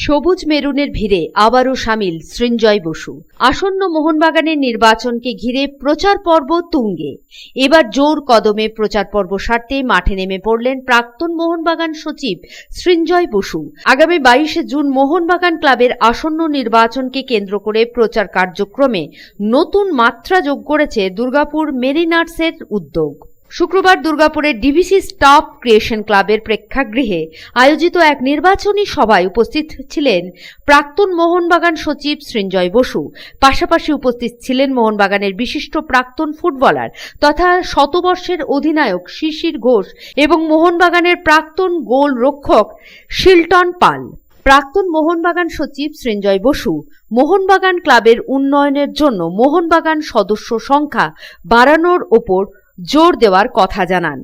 সবুজ মেরুনের ভিড়ে আবারও সামিল সৃঞ্জয় বসু। আসন্ন মোহনবাগানের নির্বাচনকে ঘিরে প্রচার পর্ব তুঙ্গে। এবার জোর কদমে প্রচার পর্ব সারতে মাঠে নেমে পড়লেন প্রাক্তন মোহনবাগান সচিব সৃঞ্জয় বসু। আগামী 22শে জুন মোহনবাগান ক্লাবের আসন্ন নির্বাচনকে কেন্দ্র করে প্রচার কার্যক্রমে নতুন মাত্রা যোগ করেছে দুর্গাপুর মেরিনার্সের উদ্যোগ। শুক্রবার দুর্গাপুরের ডিভিসি স্টাফ ক্রিয়েশন ক্লাবের প্রেক্ষাগৃহে আয়োজিত এক নির্বাচনী সভায় উপস্থিত ছিলেন প্রাক্তন মোহনবাগান সচিব সৃঞ্জয় বসু। পাশাপাশি উপস্থিত ছিলেন মোহনবাগানের বিশিষ্ট প্রাক্তন ফুটবলার তথা শতবর্ষের অধিনায়ক শিশির ঘোষ এবং মোহনবাগানের প্রাক্তন গোল রক্ষক শিলটন পাল। প্রাক্তন মোহনবাগান সচিব সৃঞ্জয় বসু মোহনবাগান ক্লাবের উন্নয়নের জন্য মোহনবাগান সদস্য সংখ্যা বাড়ানোর ওপর জোর দেওয়ার কথা জানান।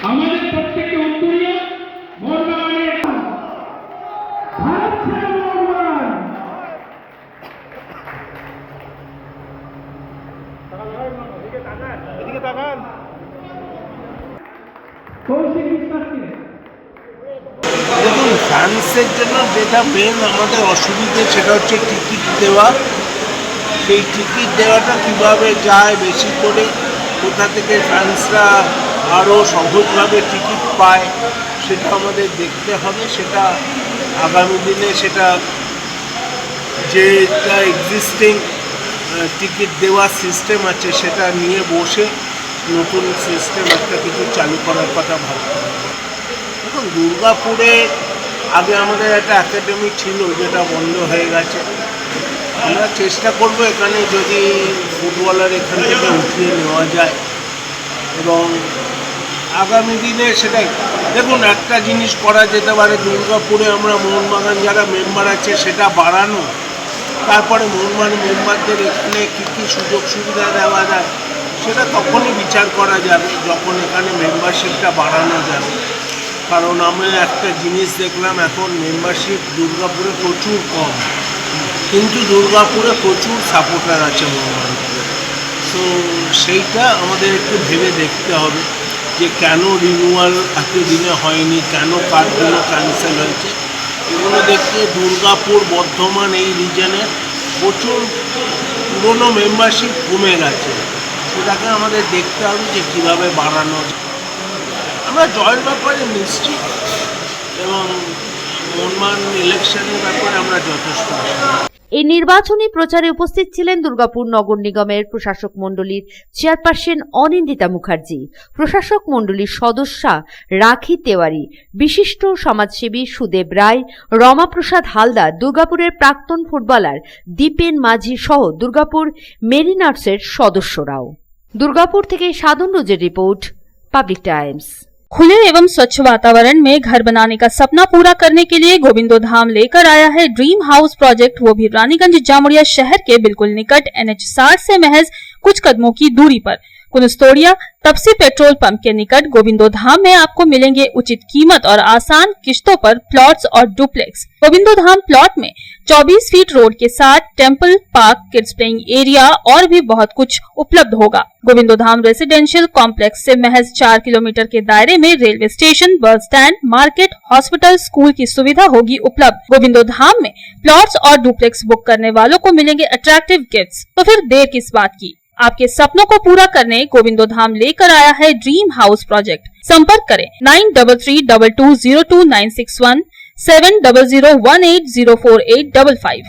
আমাদের প্রত্যেককে উত্তরীয় মোহনবাগানের ভারত ছেড়ে মোহনবাগান এদিকে তাকান কৌশিক বিশ্বাসকে দেখুন, ফ্যান্সের জন্য যেটা মেন আমাদের অসুবিধে সেটা হচ্ছে টিকিট দেওয়া। সেই টিকিট দেওয়াটা কীভাবে যায়, বেশি করে কোথা থেকে ফ্যান্সরা আরও সহজভাবে টিকিট পায় সেটা আমাদের দেখতে হবে। সেটা আগামী দিনে সেটা যেটা এক্সিস্টিং টিকিট দেওয়ার সিস্টেম আছে সেটা নিয়ে বসে নতুন সিস্টেম একটা কিছু চালু করার কথা ভাবতে হবে। দেখুন, দুর্গাপুরে আগে আমাদের একটা একাডেমি ছিল যেটা বন্ধ হয়ে গেছে। আমরা চেষ্টা করব এখানে যদি ফুটবলার এখান থেকে উঠিয়ে নেওয়া যায় এবং আগামী দিনে সেটাই দেখুন একটা জিনিস করা যেতে পারে। দুর্গাপুরে আমরা মোহনবাগান যারা মেম্বার আছে সেটা বাড়ানো, তারপরে মোহনবাগান মেম্বারদের এখানে কী কী সুযোগ সুবিধা দেওয়া যায় সেটা তখনই বিচার করা যাবে যখন এখানে মেম্বারশিপটা বাড়ানো যাবে। কারণ আমি একটা জিনিস দেখলাম, এখন মেম্বারশিপ দুর্গাপুরে প্রচুর কম, কিন্তু দুর্গাপুরে প্রচুর সাপোর্টার আছে মোহনবাগানের। তো সেইটা আমাদের একটু ভেবে দেখতে হবে যে কেন রিনিউয়াল এতদিনে হয়নি, কেন কার্ডগুলো ক্যান্সেল হয়েছে। এগুলো দেখতে দুর্গাপুর, বর্ধমান এই রিজনের প্রচুর পুরনো মেম্বারশিপ কমে গেছে। সেটাকে আমাদের দেখতে হবে যে কীভাবে বাড়ানো যায়। আমরা জয়ের ব্যাপারে নিশ্চিত এবং মোহনবাগান ইলেকশনের ব্যাপারে আমরা যথেষ্ট। এই নির্বাচনী প্রচারে উপস্থিত ছিলেন দুর্গাপুর নগর নিগমের প্রশাসক মণ্ডলীর চেয়ারপারসন অনিন্দিতা মুখার্জি, প্রশাসক মণ্ডলীর সদস্যা রাখি তেওয়ারি, বিশিষ্ট সমাজসেবী সুদেব রায়, রমাপ্রসাদ হালদার, দুর্গাপুরের প্রাক্তন ফুটবলার দীপেন মাঝি সহ দুর্গাপুর মেরিনার্সের সদস্যরাও। দুর্গাপুর থেকে সাধন রোজের রিপোর্ট, পাবলিক टाइम्स। खुले एवं स्वच्छ वातावरण में घर बनाने का सपना पूरा करने के लिए गोविंदो धाम लेकर आया है ड्रीम हाउस प्रोजेक्ट, वो भी रानीगंज जामुड़िया शहर के बिल्कुल निकट NH 60 से महज कुछ कदमों की दूरी पर। कुनस्तोड़िया तपसी पेट्रोल पंप के निकट गोविंदो धाम में आपको मिलेंगे उचित कीमत और आसान किश्तों पर प्लॉट्स और डुप्लेक्स। गोविंदो धाम प्लॉट में 24 फीट रोड के साथ temple, park, kids playing area और भी बहुत कुछ उपलब्ध होगा। गोविंदो धाम रेसिडेंशियल कॉम्प्लेक्स से महज 4 किलोमीटर के दायरे में railway station, bus stand, market, hospital, school की सुविधा होगी उपलब्ध। गोविंदो धाम में प्लॉट्स और डुप्लेक्स बुक करने वालों को मिलेंगे अट्रैक्टिव गिफ्ट्स। तो फिर देर किस बात की, आपके सपनों को पूरा करने गोविंदो धाम लेकर आया है ड्रीम हाउस प्रोजेक्ट। संपर्क करें 9332202961, 7001804855।